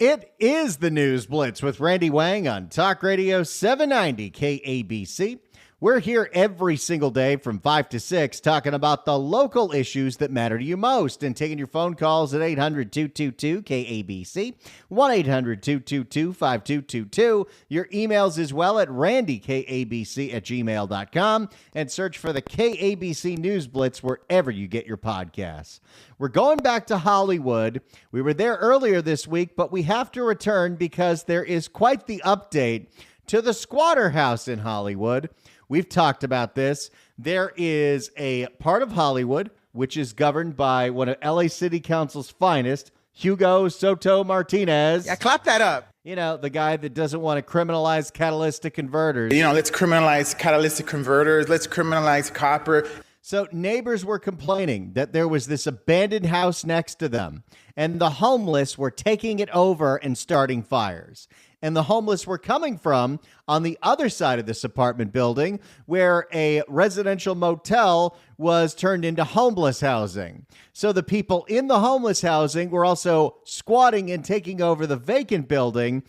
It is the News Blitz with Randy Wang on Talk Radio 790 KABC. We're here every single day from 5 to 6 talking about the local issues that matter to you most and taking your phone calls at 800-222-KABC, 1-800-222-5222. Your emails as well at randykabc@gmail.com and search for the KABC News Blitz wherever you get your podcasts. We're going back to Hollywood. We were there earlier this week, but we have to return because there is quite the update to the squatter house in Hollywood. We've talked about this. There is a part of Hollywood which is governed by one of LA City Council's finest, Hugo Soto Martinez. Yeah, clap that up. You know, the guy that doesn't want to criminalize catalytic converters. You know, let's criminalize catalytic converters. Let's criminalize copper. So neighbors were complaining that there was this abandoned house next to them, and the homeless were taking it over and starting fires. And the homeless were coming from on the other side of this apartment building where a residential motel was turned into homeless housing. So the people in the homeless housing were also squatting and taking over the vacant building.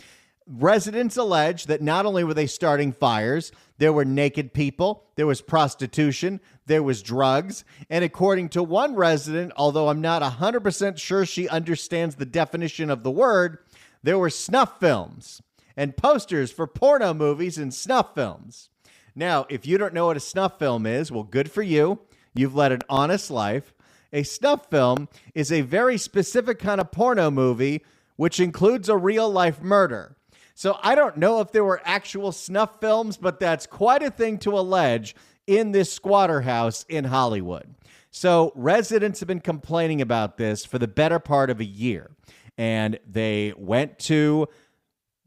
Residents allege that not only were they starting fires, there were naked people, there was prostitution, there was drugs, and according to one resident, although I'm not 100% sure she understands the definition of the word, there were snuff films and posters for porno movies and snuff films. Now, if you don't know what a snuff film is, well, good for you. You've led an honest life. A snuff film is a very specific kind of porno movie, which includes a real-life murder. So I don't know if there were actual snuff films, but that's quite a thing to allege in this squatter house in Hollywood. So residents have been complaining about this for the better part of a year, and they went to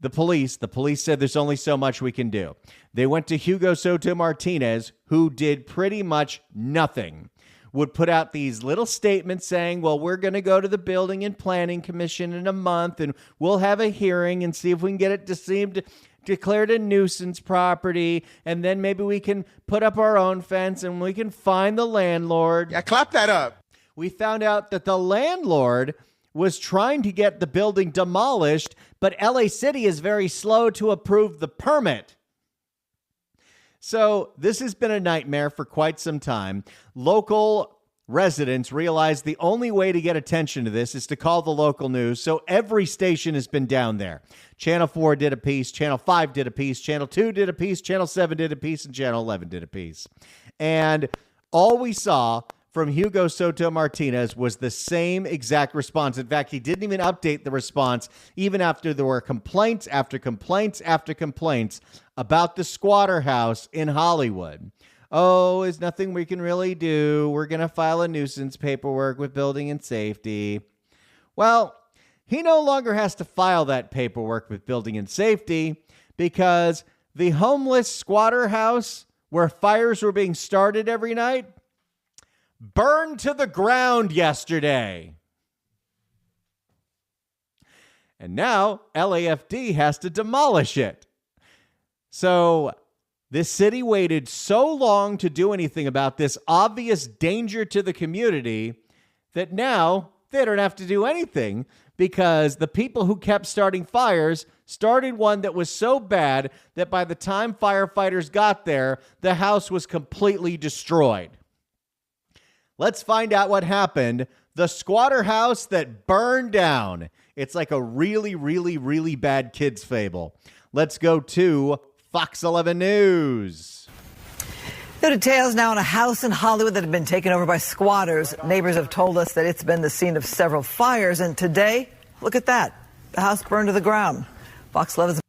the police. The police said there's only so much we can do. They went to Hugo Soto Martinez, who did pretty much nothing. Would put out these little statements saying, well, we're going to go to the Building and Planning Commission in a month and we'll have a hearing and see if we can get it declared a nuisance property. And then maybe we can put up our own fence and we can fine the landlord. Yeah, clap that up. We found out that the landlord was trying to get the building demolished, but LA City is very slow to approve the permit. So this has been a nightmare for quite some time. Local residents realized the only way to get attention to this is to call the local news. So every station has been down there. Channel 4 did a piece, Channel 5 did a piece, Channel 2 did a piece, Channel 7 did a piece, and Channel 11 did a piece. And all we saw from Hugo Soto Martinez was the same exact response. In fact, he didn't even update the response, even after there were complaints after complaints after complaints about the squatter house in Hollywood. Oh, there's nothing we can really do. We're going to file a nuisance paperwork with Building and Safety. Well, he no longer has to file that paperwork with Building and Safety because the homeless squatter house where fires were being started every night burned to the ground yesterday. And now LAFD has to demolish it. So this city waited so long to do anything about this obvious danger to the community that now they don't have to do anything because the people who kept starting fires started one that was so bad that by the time firefighters got there, the house was completely destroyed. Let's find out what happened. The squatter house that burned down. It's like a really, really, really bad kid's fable. Let's go to Fox 11 News. The details now on a house in Hollywood that had been taken over by squatters. Neighbors have told us that it's been the scene of several fires. And today, look at that. The house burned to the ground. Fox 11's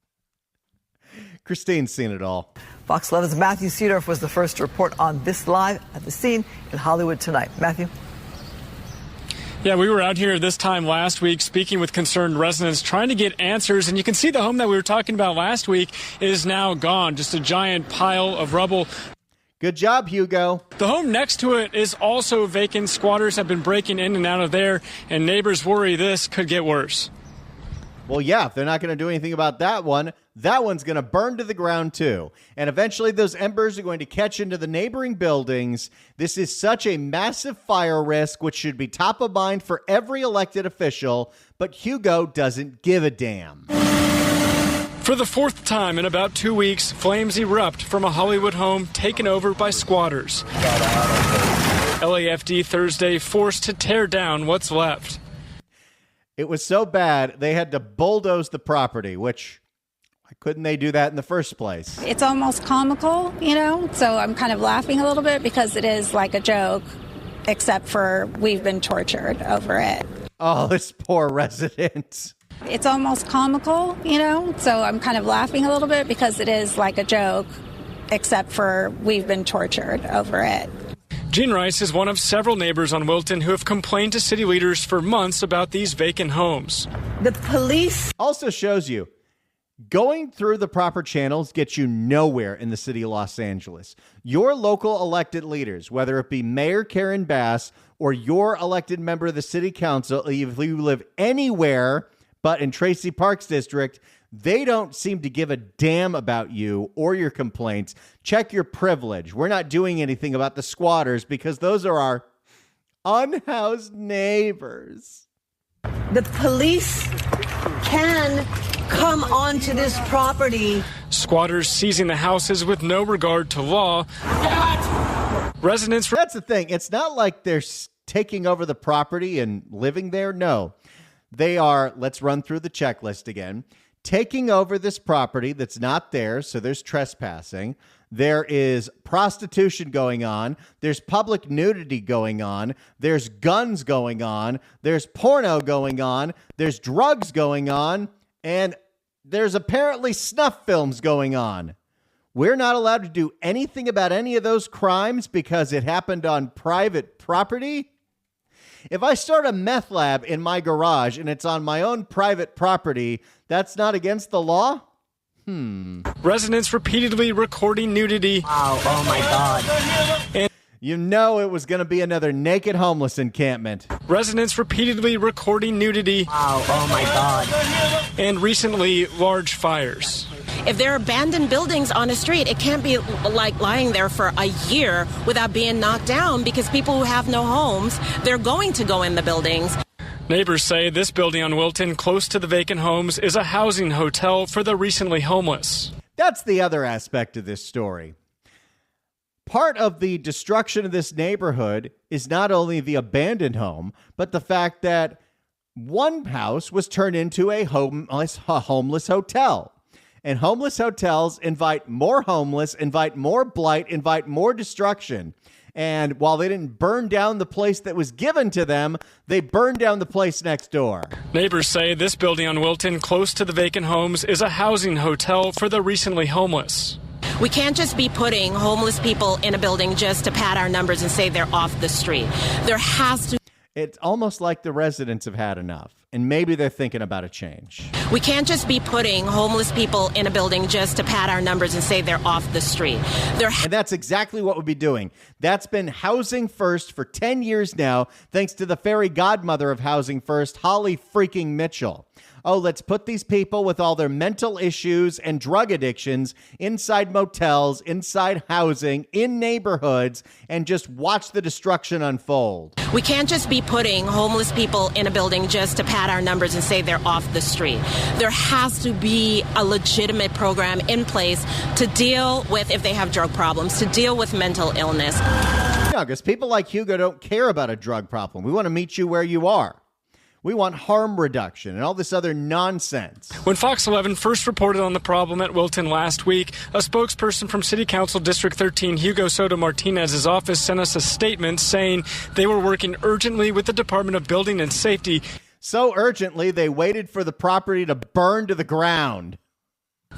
Christine's seen it all. Fox 11's Matthew Seedorf was the first to report on this live at the scene in Hollywood tonight. Matthew? Yeah, we were out here this time last week speaking with concerned residents, trying to get answers. And you can see the home that we were talking about last week is now gone. Just a giant pile of rubble. Good job, Hugo. The home next to it is also vacant. Squatters have been breaking in and out of there, and neighbors worry this could get worse. Well, yeah, if they're not going to do anything about that one's going to burn to the ground too. And eventually those embers are going to catch into the neighboring buildings. This is such a massive fire risk, which should be top of mind for every elected official. But Hugo doesn't give a damn. For the fourth time in about 2 weeks, flames erupt from a Hollywood home taken over by squatters. LAFD Thursday forced to tear down what's left. It was so bad, they had to bulldoze the property, which, why couldn't they do that in the first place? It's almost comical, so I'm kind of laughing a little bit because it is like a joke, except for we've been tortured over it. Oh, this poor resident. It's almost comical, so I'm kind of laughing a little bit because it is like a joke, except for we've been tortured over it. Gene Rice is one of several neighbors on Wilton who have complained to city leaders for months about these vacant homes. The police Also shows you going through the proper channels gets you nowhere in the city of Los Angeles. Your local elected leaders, whether it be Mayor Karen Bass or your elected member of the city council, if you live anywhere but in Tracy Park's district, they don't seem to give a damn about you or your complaints. Check your privilege. We're not doing anything about the squatters because those are our unhoused neighbors. The police can come onto this property. Squatters seizing the houses with no regard to law. Residents. That's the thing. It's not like they're taking over the property and living there. No, they are. Let's run through the checklist again. Taking over this property that's not theirs, so there's trespassing. There is prostitution going on. There's public nudity going on. There's guns going on. There's porno going on. There's drugs going on. And there's apparently snuff films going on. We're not allowed to do anything about any of those crimes because it happened on private property. If I start a meth lab in my garage and it's on my own private property, that's not against the law? Residents repeatedly recording nudity. Wow, oh my God. And you know it was going to be another naked homeless encampment. residents repeatedly recording nudity. Wow, oh my God. And recently, large fires. If there are abandoned buildings on a street, it can't be like lying there for a year without being knocked down because people who have no homes, they're going to go in the buildings. Neighbors say this building on Wilton, close to the vacant homes, is a housing hotel for the recently homeless. That's the other aspect of this story. Part of the destruction of this neighborhood is not only the abandoned home, but the fact that one house was turned into a homeless hotel. And homeless hotels invite more homeless, invite more blight, invite more destruction. And while they didn't burn down the place that was given to them, they burned down the place next door. Neighbors say this building on Wilton, close to the vacant homes, is a housing hotel for the recently homeless. We can't just be putting homeless people in a building just to pad our numbers and say they're off the street. There has to. It's almost like the residents have had enough, and maybe they're thinking about a change. We can't just be putting homeless people in a building just to pad our numbers and say they're off the street. And that's exactly what we'll be doing. That's been Housing First for 10 years now, thanks to the fairy godmother of Housing First, Holly freaking Mitchell. Oh, let's put these people with all their mental issues and drug addictions inside motels, inside housing, in neighborhoods, and just watch the destruction unfold. We can't just be putting homeless people in a building just to pad our numbers and say they're off the street. There has to be a legitimate program in place to deal with if they have drug problems, to deal with mental illness. No, because people like Hugo don't care about a drug problem. We want to meet you where you are. We want harm reduction and all this other nonsense. When Fox 11 first reported on the problem at Wilton last week, a spokesperson from City Council District 13, Hugo Soto Martinez's office, sent us a statement saying they were working urgently with the Department of Building and Safety. So urgently, they waited for the property to burn to the ground.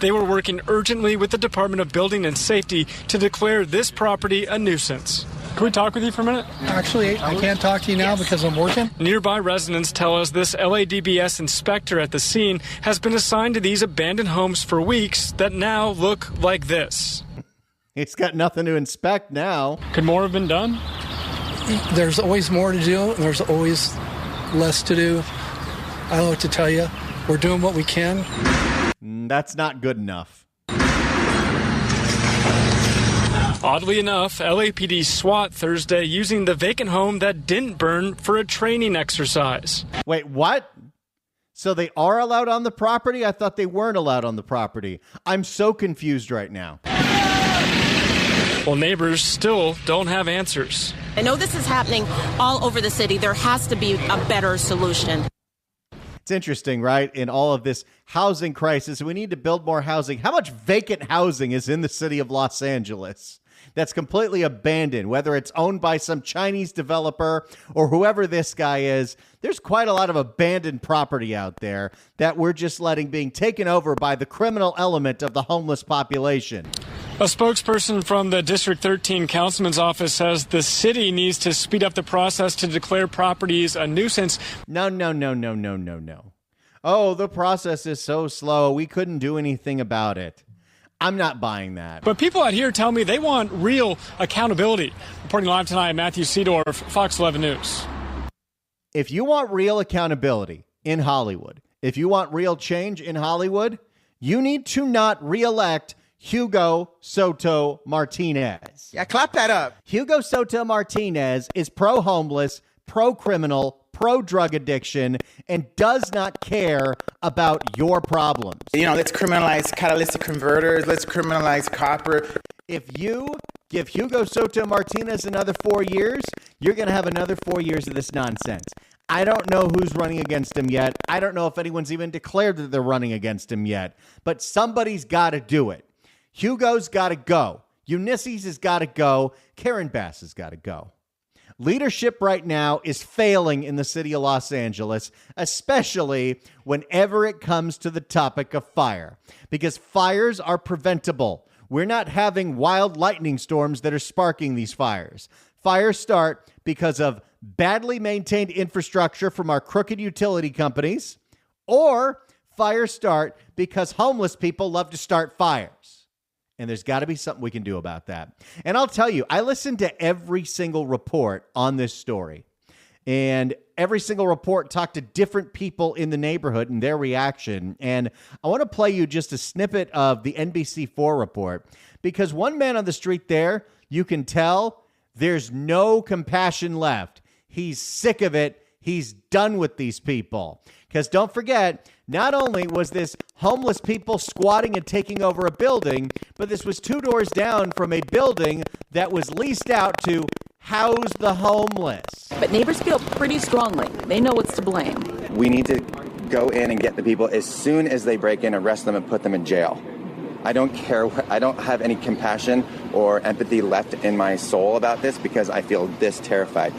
They were working urgently with the Department of Building and Safety to declare this property a nuisance. Can we talk with you for a minute? Actually, I can't talk to you now because I'm working. Nearby residents tell us this LADBS inspector at the scene has been assigned to these abandoned homes for weeks that now look like this. It's got nothing to inspect now. Could more have been done? There's always more to do. There's always less to do. I don't know what to tell you. We're doing what we can. That's not good enough. Oddly enough, LAPD SWAT Thursday using the vacant home that didn't burn for a training exercise. Wait, what? So they are allowed on the property? I thought they weren't allowed on the property. I'm so confused right now. Well, neighbors still don't have answers. I know this is happening all over the city. There has to be a better solution. It's interesting, right? In all of this housing crisis, we need to build more housing. How much vacant housing is in the city of Los Angeles that's completely abandoned, whether it's owned by some Chinese developer or whoever this guy is? There's quite a lot of abandoned property out there that we're just letting being taken over by the criminal element of the homeless population. A spokesperson from the District 13 councilman's office says the city needs to speed up the process to declare properties a nuisance. No. Oh, the process is so slow. We couldn't do anything about it. I'm not buying that. But people out here tell me they want real accountability. Reporting live tonight, Matthew Seedorf, Fox 11 News. If you want real accountability in Hollywood, if you want real change in Hollywood, you need to not reelect Hugo Soto Martinez. Yeah, clap that up. Hugo Soto Martinez is pro-homeless, pro-criminal, pro-drug addiction, and does not care about your problems. You know, let's criminalize catalytic converters. Let's criminalize copper. If you give Hugo Soto Martinez another 4 years, you're going to have another 4 years of this nonsense. I don't know who's running against him yet. I don't know if anyone's even declared that they're running against him yet. But somebody's got to do it. Hugo's got to go. Ulysses has got to go. Karen Bass has got to go. Leadership right now is failing in the city of Los Angeles, especially whenever it comes to the topic of fire, because fires are preventable. We're not having wild lightning storms that are sparking these fires. Fires start because of badly maintained infrastructure from our crooked utility companies, or fires start because homeless people love to start fires. And there's got to be something we can do about that. And I'll tell you, I listened to every single report on this story. And every single report talked to different people in the neighborhood and their reaction. And I want to play you just a snippet of the NBC4 report, because one man on the street there, you can tell there's no compassion left. He's sick of it. He's done with these people. Because don't forget, not only was this homeless people squatting and taking over a building, but this was 2 doors down from a building that was leased out to house the homeless. But neighbors feel pretty strongly. They know what's to blame. We need to go in and get the people as soon as they break in, arrest them and put them in jail. I don't care. I don't have any compassion or empathy left in my soul about this because I feel this terrified.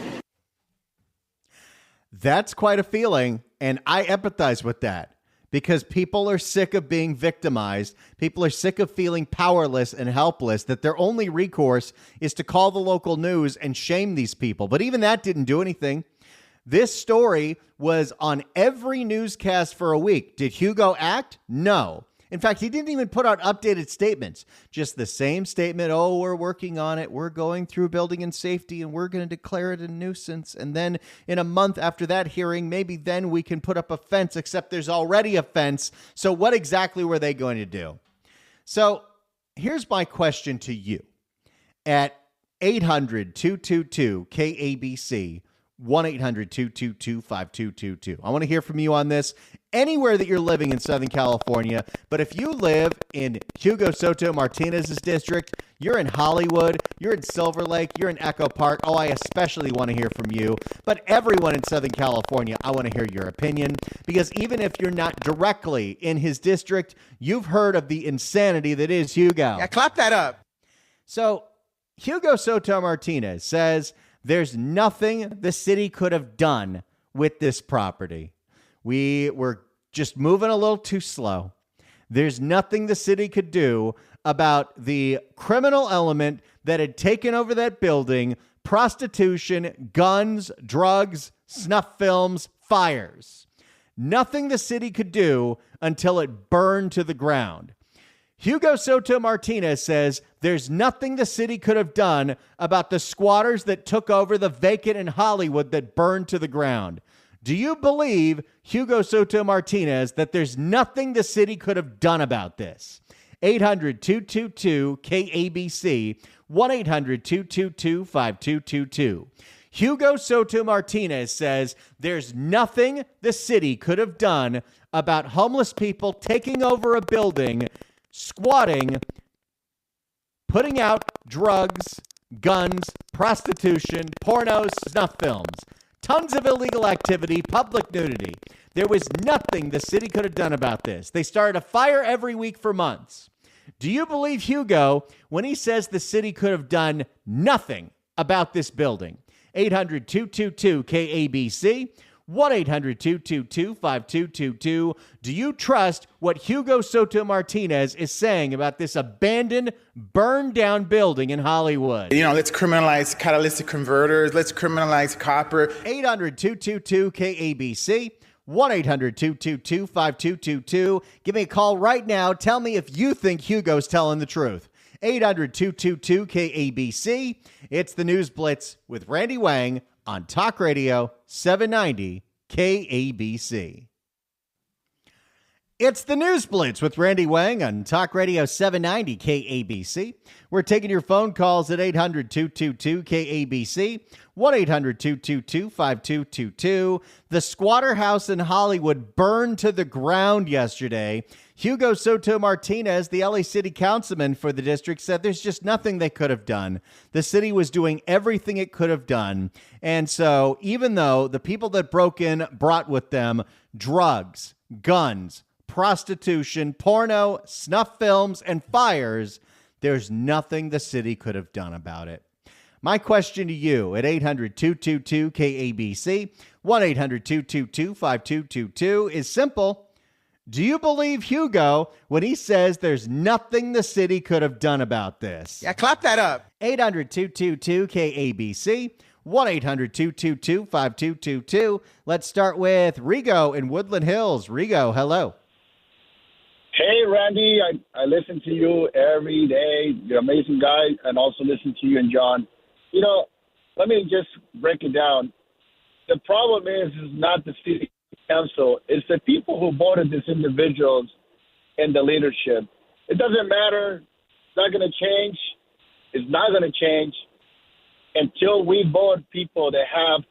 That's quite a feeling, and I empathize with that because people are sick of being victimized. People are sick of feeling powerless and helpless, that their only recourse is to call the local news and shame these people. But even that didn't do anything. This story was on every newscast for a week. Did Hugo act? No. In fact, he didn't even put out updated statements, just the same statement. Oh, we're working on it. We're going through building and safety, and we're going to declare it a nuisance. And then in a month after that hearing, maybe then we can put up a fence, except there's already a fence. So what exactly were they going to do? So here's my question to you. At 800-222-KABC, 1-800-222-5222. I want to hear from you on this anywhere that you're living in Southern California. But if you live in Hugo Soto Martinez's district, you're in Hollywood, you're in Silver Lake, you're in Echo Park. Oh, I especially want to hear from you. But everyone in Southern California, I want to hear your opinion, because even if you're not directly in his district, you've heard of the insanity that is Hugo. Yeah, clap that up. So Hugo Soto Martinez says there's nothing the city could have done with this property. We were just moving a little too slow. There's nothing the city could do about the criminal element that had taken over that building: prostitution, guns, drugs, snuff films, fires. Nothing the city could do until it burned to the ground. Hugo Soto Martinez says there's nothing the city could have done about the squatters that took over the vacant in Hollywood that burned to the ground. Do you believe Hugo Soto Martinez that there's nothing the city could have done about this? 800-222-KABC, 1-800-222-5222. Hugo Soto Martinez says there's nothing the city could have done about homeless people taking over a building, squatting, putting out drugs, guns, prostitution, pornos, snuff films. Tons of illegal activity, public nudity. There was nothing the city could have done about this. They started a fire every week for months. Do you believe Hugo when he says the city could have done nothing about this building? 800-222-KABC, 1-800-222-5222. Do you trust what Hugo Soto Martinez is saying about this abandoned, burned down building in Hollywood? Let's criminalize catalytic converters. Let's criminalize copper. 800-222-KABC, 1-800-222-5222. Give me a call right now. Tell me if you think Hugo's telling the truth. 800-222-KABC. It's the News Blitz with Randy Wang on Talk Radio 790 KABC. It's the News Blitz with Randy Wang on Talk Radio 790 KABC. We're taking your phone calls at 800-222-KABC, 1-800-222-5222. The squatter house in Hollywood burned to the ground yesterday. Hugo Soto Martinez, the LA City Councilman for the district, said there's just nothing they could have done. The city was doing everything it could have done. And so even though the people that broke in brought with them drugs, guns, prostitution, porno, snuff films, and fires, there's nothing the city could have done about it. My question to you at 800-222-KABC, 1-800-222-5222 is simple. Do you believe Hugo when he says there's nothing the city could have done about this? Yeah, clap that up. 800-222-KABC, 1-800-222-5222. Let's start with Rigo in Woodland Hills. Rigo, hello. Hey, Randy, I listen to you every day. You're an amazing guy, and also listen to you and John. Let me just break it down. The problem is not the city council. It's the people who voted these individuals in the leadership. It doesn't matter. It's not going to change. It's not going to change until we vote people that have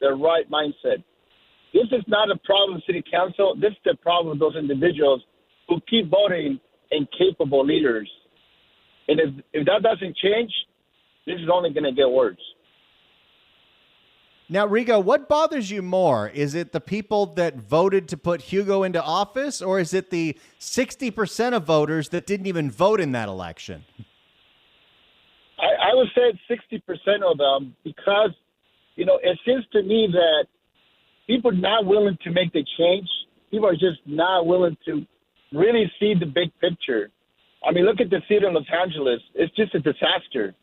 the right mindset. This is not a problem of city council. This is the problem of those individuals who keep voting incapable leaders. And if that doesn't change, this is only going to get worse. Now, Rigo, what bothers you more? Is it the people that voted to put Hugo into office, or is it the 60% of voters that didn't even vote in that election? I would say it's 60% of them because, it seems to me that people are not willing to make the change. People are just not willing to really see the big picture. I mean, look at the city of Los Angeles. It's just a disaster.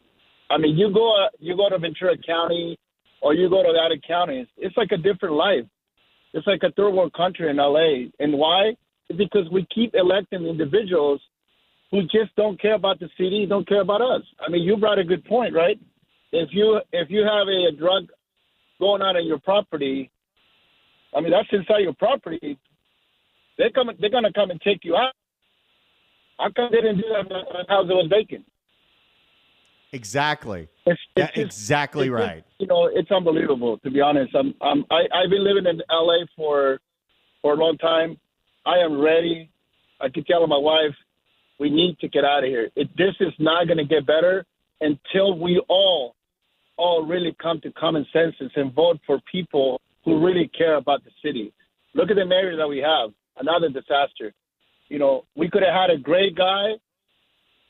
I mean, you go to Ventura County or you go to the other counties, it's like a different life. It's like a third world country in LA. And why? Because we keep electing individuals who just don't care about the city, don't care about us. I mean, you brought a good point, right? If you have a drug going on in your property, I mean, that's inside your property. They're going to come and take you out. How come they didn't do that when the house was vacant? Exactly. It's exactly right. It's unbelievable, to be honest. I've been living in LA for a long time. I am ready. I keep telling my wife, we need to get out of here. This is not going to get better until we all really come to common senses and vote for people who really care about the city. Look at the mayor that we have. Another disaster. We could have had a great guy.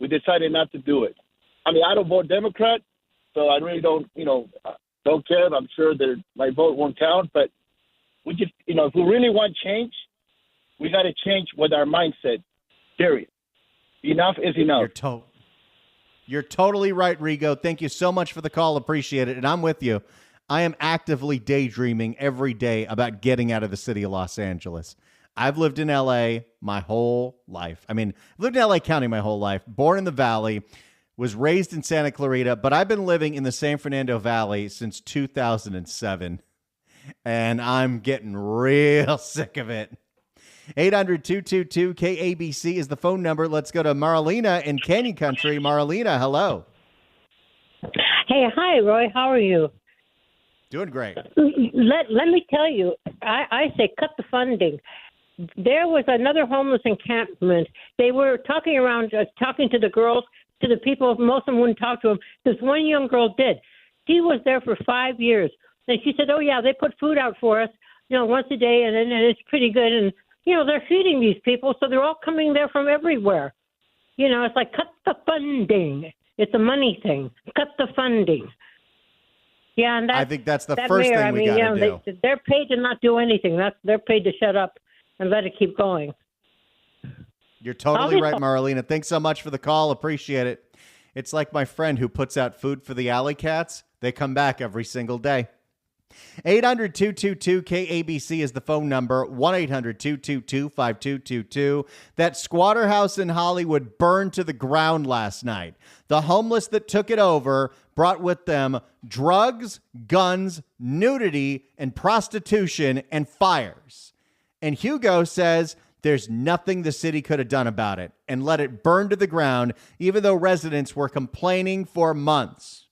We decided not to do it. I mean, I don't vote Democrat, so I really don't care. I'm sure that my vote won't count, but we just, if we really want change, we got to change with our mindset, period. Enough is enough. You're totally right, Rigo. Thank you so much for the call. Appreciate it. And I'm with you. I am actively daydreaming every day about getting out of the city of Los Angeles. I've lived in L.A. my whole life. I mean, I've lived in L.A. County my whole life, born in the Valley, was raised in Santa Clarita, but I've been living in the San Fernando Valley since 2007. and I'm getting real sick of it. 800-222-KABC is the phone number. Let's go to Marlena in Canyon Country. Marlena, hello. Hey, hi, Roy. How are you? Doing great. Let me tell you, I say cut the funding. There was another homeless encampment. They were talking around, talking to the girls, to the people. Most of them wouldn't talk to them. This one young girl did. She was there for 5 years. And she said, oh, yeah, they put food out for us, once a day, and it's pretty good. And, they're feeding these people, so they're all coming there from everywhere. It's like cut the funding. It's a money thing. Cut the funding. Yeah, and I think that's the first thing we got to do. They're paid to not do anything. They're paid to shut up and let it keep going. You're totally right, Marlena. Thanks so much for the call. Appreciate it. It's like my friend who puts out food for the alley cats. They come back every single day. 800-222-KABC is the phone number. 1-800-222-5222. That squatter house in Hollywood burned to the ground last night. The homeless that took it over brought with them drugs, guns, nudity, and prostitution, and fires. And Hugo says there's nothing the city could have done about it and let it burn to the ground, even though residents were complaining for months.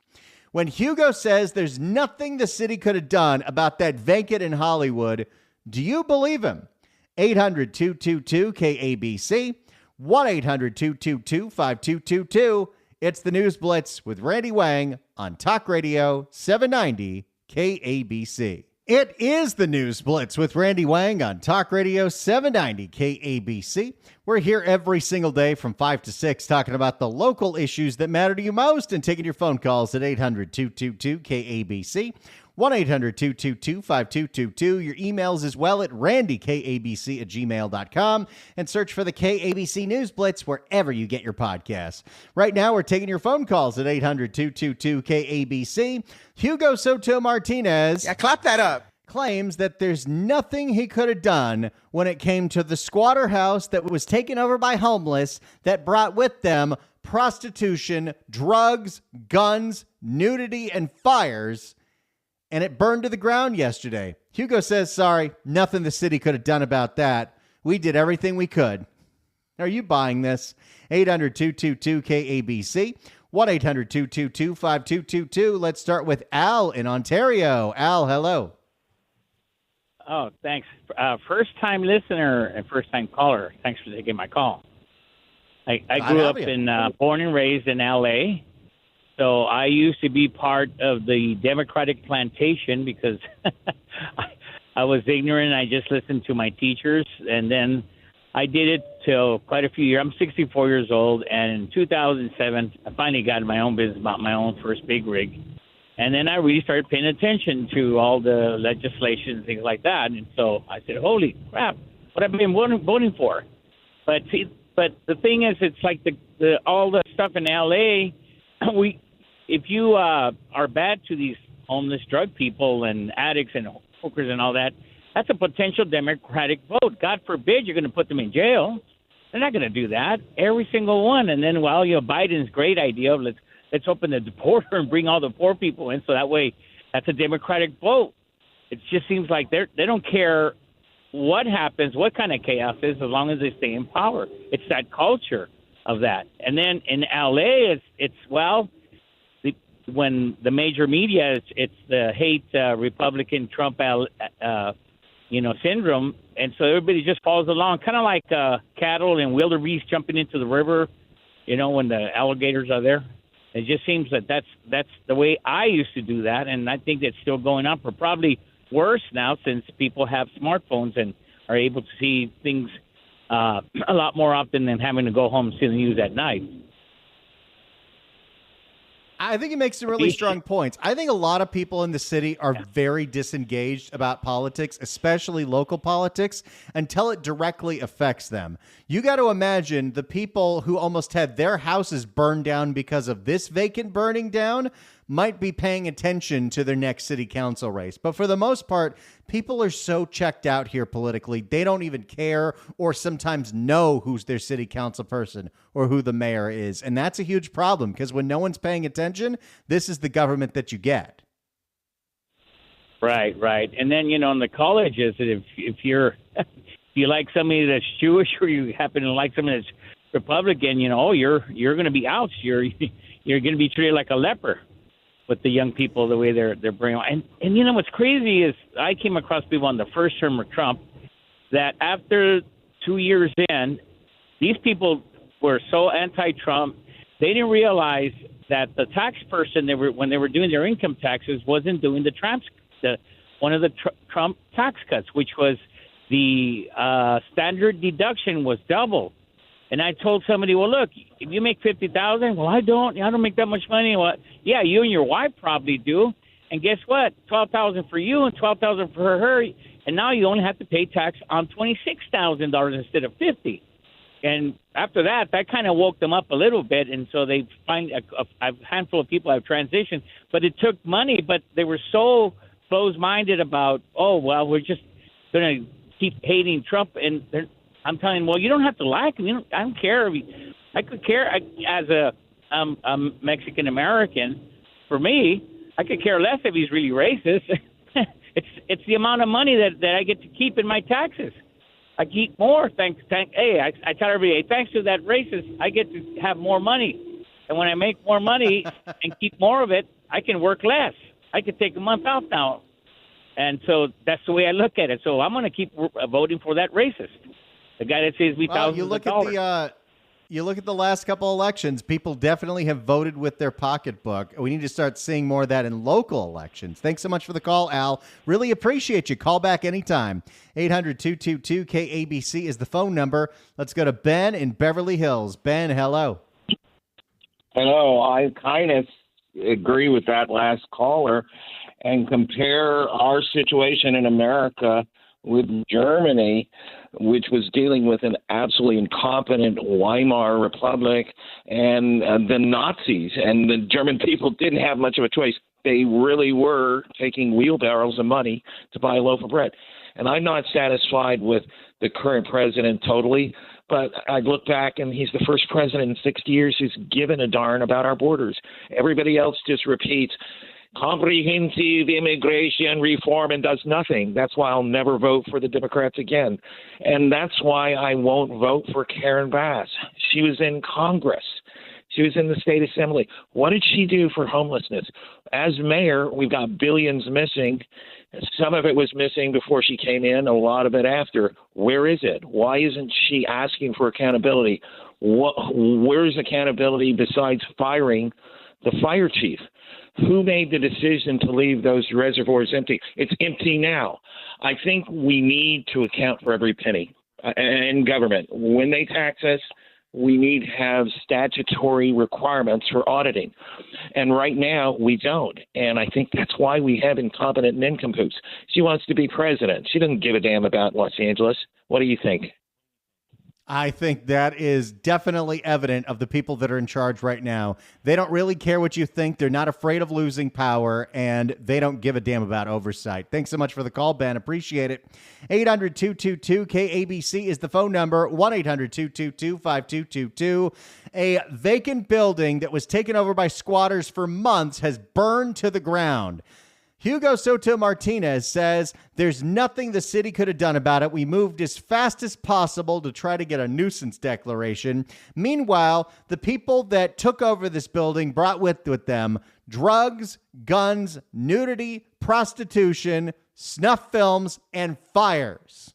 When Hugo says there's nothing the city could have done about that vacant in Hollywood, do you believe him? 800-222-KABC, 1-800-222-5222. It's the News Blitz with Randy Wang on Talk Radio 790 KABC. It is the News Blitz with Randy Wang on Talk Radio 790 KABC. We're here every single day from 5 to 6 talking about the local issues that matter to you most and taking your phone calls at 800-222-KABC, 1-800-222-5222. Your emails as well at randykabc@gmail.com, and search for the KABC News Blitz wherever you get your podcasts. Right now, we're taking your phone calls at 800-222-KABC. Hugo Soto Martinez. Yeah, clap that up. Claims that there's nothing he could have done when it came to the squatter house that was taken over by homeless that brought with them prostitution, drugs, guns, nudity, and fires, and it burned to the ground yesterday. Hugo says, sorry, nothing the city could have done about that. We did everything we could. Are you buying this? 800-222-KABC, 1-800-222-5222. Let's start with Al in Ontario. Al, hello. Oh, thanks. First-time listener and first-time caller. Thanks for taking my call. I grew up born and raised in L.A., so I used to be part of the Democratic plantation because I was ignorant. I just listened to my teachers, and then I did it till quite a few years. I'm 64 years old, and in 2007, I finally got my own business, bought my own first big rig. And then I really started paying attention to all the legislation and things like that. And so I said, holy crap, what I've been voting for. But the thing is, it's like all the stuff in L.A., if you are bad to these homeless drug people and addicts and hookers and all that, that's a potential Democratic vote. God forbid you're going to put them in jail. They're not going to do that, every single one. And then, Biden's great idea of let's open the border and bring all the poor people in, so that way that's a Democratic vote. It just seems like they don't care what happens, what kind of chaos is, as long as they stay in power. It's that culture of that. And then in L.A., when the major media, it's the hate Republican Trump, syndrome, and so everybody just follows along, kind of like cattle and wildebeest jumping into the river, when the alligators are there. It just seems that that's the way I used to do that, and I think that's still going on, but probably worse now since people have smartphones and are able to see things a lot more often than having to go home and see the news at night. I think he makes some really strong points. I think a lot of people in the city are very disengaged about politics, especially local politics, until it directly affects them. You got to imagine the people who almost had their houses burned down because of this vacant burning down might be paying attention to their next city council race. But for the most part, people are so checked out here politically, they don't even care or sometimes know who's their city council person or who the mayor is. And that's a huge problem because when no one's paying attention, this is the government that you get. Right. And then, in the colleges, if you're if you like somebody that's Jewish or you happen to like somebody that's Republican, you're going to be out. You're going to be treated like a leper with the young people, the way they're bringing on. And what's crazy is I came across people on the first term of Trump that after 2 years in, these people were so anti-Trump, they didn't realize that the tax person when they were doing their income taxes wasn't doing one of the Trump tax cuts, which was the standard deduction was double. And I told somebody, well, look, if you make $50,000, well, I don't make that much money. Well, yeah, you and your wife probably do. And guess what? $12,000 for you and $12,000 for her, and now you only have to pay tax on $26,000 instead of $50,000. And after that kind of woke them up a little bit, and so they find a handful of people have transitioned. But it took money, but they were so closed-minded about, oh, well, we're just going to keep hating Trump. And I'm telling them, well, you don't have to like him. I don't care. I could care as a Mexican-American. For me, I could care less if he's really racist. It's the amount of money that I get to keep in my taxes. I keep more. I tell everybody, thanks to that racist, I get to have more money. And when I make more money and keep more of it, I can work less. I could take a month off now. And so that's the way I look at it. So I'm going to keep voting for that racist, the guy that saves me thousands of dollars. You look at the last couple elections, people definitely have voted with their pocketbook. We need to start seeing more of that in local elections. Thanks so much for the call, Al. Really appreciate you. Call back anytime. 800-222-KABC is the phone number. Let's go to Ben in Beverly Hills. Ben, hello. Hello. I kind of agree with that last caller and compare our situation in America with Germany, which was dealing with an absolutely incompetent Weimar Republic and the Nazis. And the German people didn't have much of a choice. They really were taking wheelbarrows of money to buy a loaf of bread. And I'm not satisfied with the current president totally, but I look back and he's the first president in 60 years who's given a darn about our borders. Everybody else just repeats comprehensive immigration reform and does nothing. That's why I'll never vote for the Democrats again. And that's why I won't vote for Karen Bass. She was in Congress. She was in the state assembly. What did she do for homelessness? As mayor, we've got billions missing. Some of it was missing before she came in, a lot of it after. Where is it? Why isn't she asking for accountability? Where's accountability besides firing the fire chief? Who made the decision to leave those reservoirs empty? It's empty now. I think we need to account for every penny in government. When they tax us, we need to have statutory requirements for auditing. And right now, we don't. And I think that's why we have incompetent nincompoops. She wants to be president. She doesn't give a damn about Los Angeles. What do you think? I think that is definitely evident of the people that are in charge right now. They don't really care what you think. They're not afraid of losing power, and they don't give a damn about oversight. Thanks so much for the call, Ben. Appreciate it. 800-222-KABC is the phone number. 1-800-222-5222. A vacant building that was taken over by squatters for months has burned to the ground. Hugo Soto Martinez says there's nothing the city could have done about it. We moved as fast as possible to try to get a nuisance declaration. Meanwhile, the people that took over this building brought with them drugs, guns, nudity, prostitution, snuff films, and fires.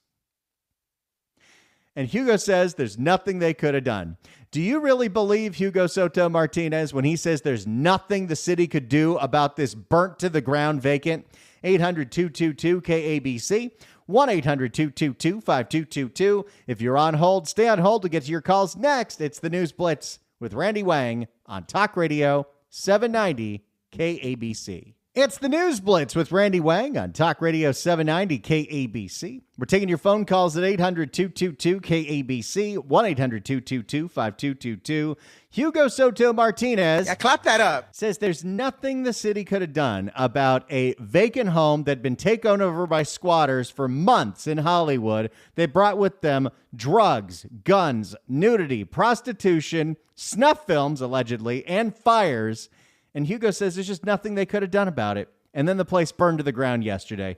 And Hugo says there's nothing they could have done. Do you really believe Hugo Soto Martinez when he says there's nothing the city could do about this burnt to the ground vacant? 800-222-KABC, 1-800-222-5222. If you're on hold, stay on hold to get to your calls next. It's the News Blitz with Randy Wang on Talk Radio 790 KABC. It's the News Blitz with Randy Wang on Talk Radio 790 KABC. We're taking your phone calls at 800-222-KABC, 1-800-222-5222. Hugo Soto Martinez, clap that up, says there's nothing the city could have done about a vacant home that had been taken over by squatters for months in Hollywood. They brought with them drugs, guns, nudity, prostitution, snuff films, allegedly, and fires. And Hugo says there's just nothing they could have done about it. and then the place burned to the ground yesterday.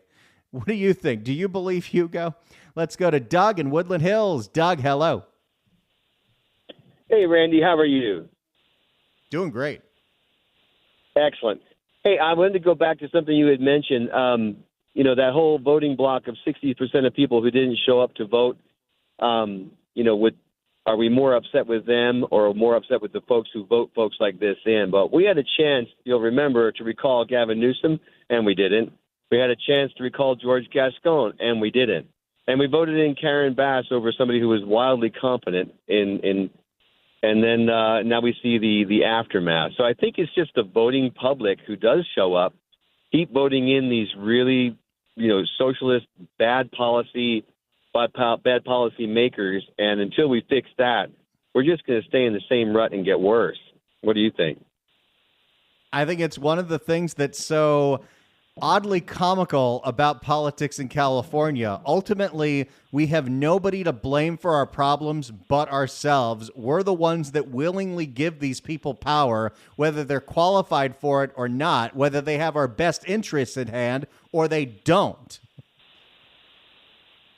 What do you think? Do you believe Hugo? Let's go to Doug in Woodland Hills. Doug, hello. Hey, Randy, how are you? Doing great. Excellent. Hey, I wanted to go back to something you had mentioned. That whole voting block of 60% of people who didn't show up to vote. Are we more upset with them or more upset with the folks who vote folks like this in? But we had a chance, you'll remember, to recall Gavin Newsom, and we didn't. We had a chance to recall George Gascon, and we didn't. And we voted in Karen Bass over somebody who was wildly competent and then now we see the aftermath. So I think it's just the voting public who does show up, keep voting in these really, socialist, bad policy makers. And until we fix that, we're just going to stay in the same rut and get worse. What do you think? I think it's one of the things that's so oddly comical about politics in California. Ultimately, we have nobody to blame for our problems but ourselves. We're the ones that willingly give these people power, whether they're qualified for it or not, whether they have our best interests at hand or they don't.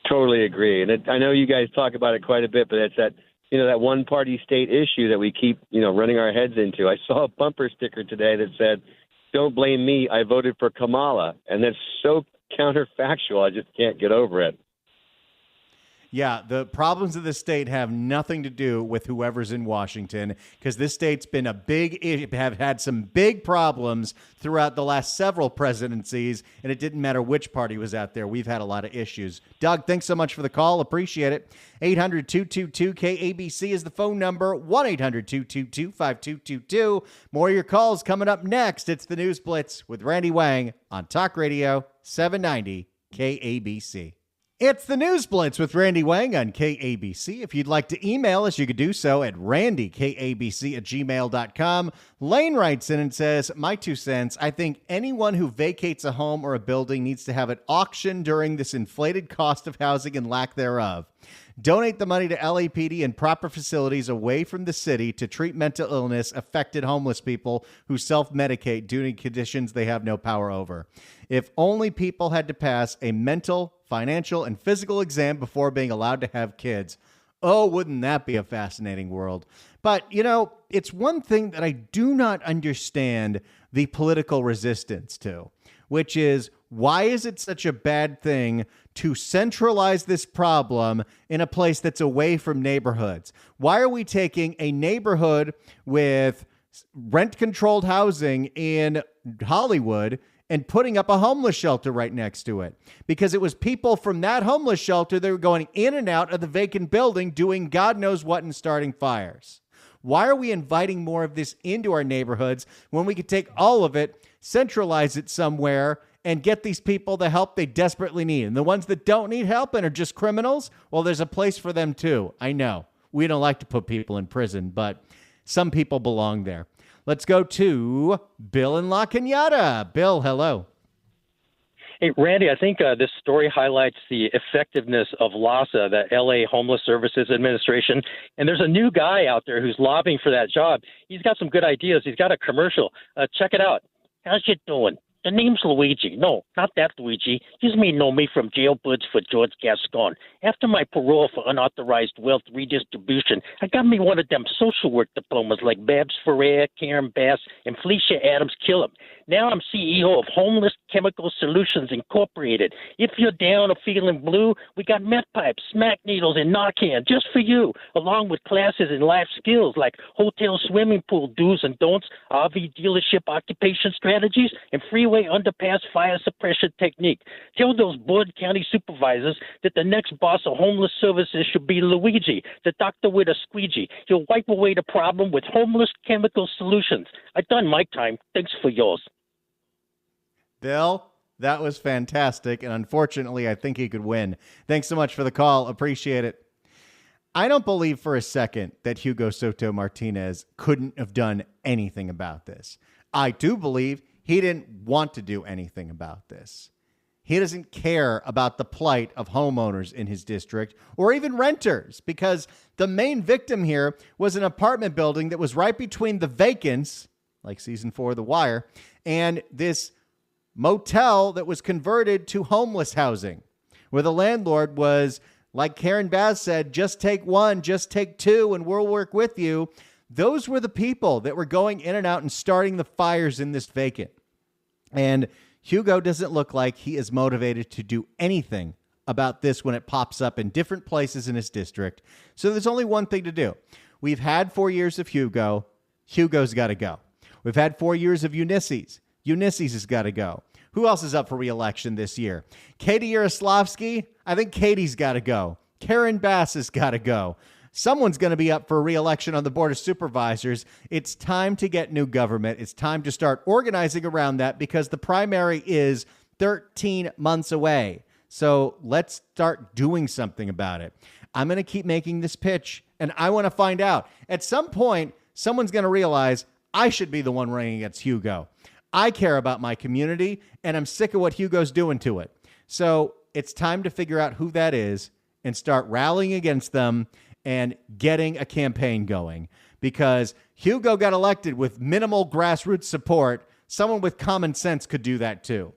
Totally agree. And I know you guys talk about it quite a bit, but it's that one-party state issue that we keep, running our heads into. I saw a bumper sticker today that said, "Don't blame me, I voted for Kamala." And that's so counterfactual, I just can't get over it. Yeah, the problems of the state have nothing to do with whoever's in Washington, because this state's been have had some big problems throughout the last several presidencies, and it didn't matter which party was out there. We've had a lot of issues. Doug, thanks so much for the call. Appreciate it. 800-222-KABC is the phone number. 1-800-222-5222. More of your calls coming up next. It's the News Blitz with Randy Wang on Talk Radio 790 KABC. It's the News Blitz with Randy Wang on KABC. If you'd like to email us, you could do so at randykabc@gmail.com. Lane writes in and says, "My 2 cents, I think anyone who vacates a home or a building needs to have it auctioned during this inflated cost of housing and lack thereof. Donate the money to LAPD and proper facilities away from the city to treat mental illness affected homeless people who self-medicate due to conditions they have no power over. If only people had to pass a mental, financial, and physical exam before being allowed to have kids. Oh, wouldn't that be a fascinating world?" But, it's one thing that I do not understand the political resistance to, which is, why is it such a bad thing to centralize this problem in a place that's away from neighborhoods? Why are we taking a neighborhood with rent-controlled housing in Hollywood and putting up a homeless shelter right next to it? Because it was people from that homeless shelter that were going in and out of the vacant building doing God knows what and starting fires. Why are we inviting more of this into our neighborhoods when we could take all of it, centralize it somewhere, and get these people the help they desperately need? And the ones that don't need help and are just criminals, well, there's a place for them too. I know we don't like to put people in prison, but some people belong there. Let's go to Bill in La Cañada. Bill, hello. Hey, Randy, I think this story highlights the effectiveness of LAHSA, the LA Homeless Services Administration. And there's a new guy out there who's lobbying for that job. He's got some good ideas. He's got a commercial. Check it out. How's you doing? The name's Luigi. No, not that Luigi. You may know me from jailbirds for George Gascon. After my parole for unauthorized wealth redistribution, I got me one of them social work diplomas like Babs Ferrer, Karen Bass, and Felicia Adams Killam. Now I'm CEO of Homeless Chemical Solutions Incorporated. If you're down or feeling blue, we got meth pipes, smack needles, and Narcan just for you, along with classes in life skills like hotel swimming pool do's and don'ts, RV dealership occupation strategies, and freeway underpass fire suppression technique. Tell those board county supervisors that the next boss of homeless services should be Luigi, the doctor with a squeegee. He'll wipe away the problem with Homeless Chemical Solutions. I've done my time. Thanks for yours. Bill, that was fantastic, and unfortunately, I think he could win. Thanks so much for the call. Appreciate it. I don't believe for a second that Hugo Soto Martinez couldn't have done anything about this. I do believe he didn't want to do anything about this. He doesn't care about the plight of homeowners in his district or even renters, because the main victim here was an apartment building that was right between the vacants, like season 4 of The Wire, and this motel that was converted to homeless housing, where the landlord was, like Karen Bass said, just take one, just take two, and we'll work with you. Those were the people that were going in and out and starting the fires in this vacant. And Hugo doesn't look like he is motivated to do anything about this when it pops up in different places in his district. So there's only one thing to do. We've had 4 years of Hugo. Hugo's got to go. We've had 4 years of Ulysses. Ulysses has got to go. Who else is up for re-election this year? Katie Yaroslavsky? I think Katie's got to go. Karen Bass has got to go. Someone's going to be up for re-election on the Board of Supervisors. It's time to get new government. It's time to start organizing around that because the primary is 13 months away. So let's start doing something about it. I'm going to keep making this pitch, and I want to find out. At some point, someone's going to realize I should be the one running against Hugo. I care about my community, and I'm sick of what Hugo's doing to it. So it's time to figure out who that is and start rallying against them and getting a campaign going, because Hugo got elected with minimal grassroots support. Someone with common sense could do that too.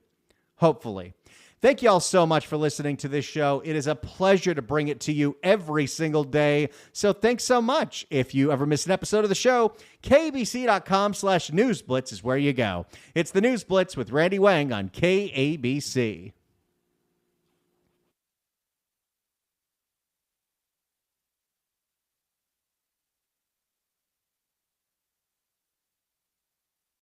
Hopefully. Thank you all so much for listening to this show. It is a pleasure to bring it to you every single day. So thanks so much. If you ever miss an episode of the show, KBC.com/newsblitz is where you go. It's the News Blitz with Randy Wang on KABC.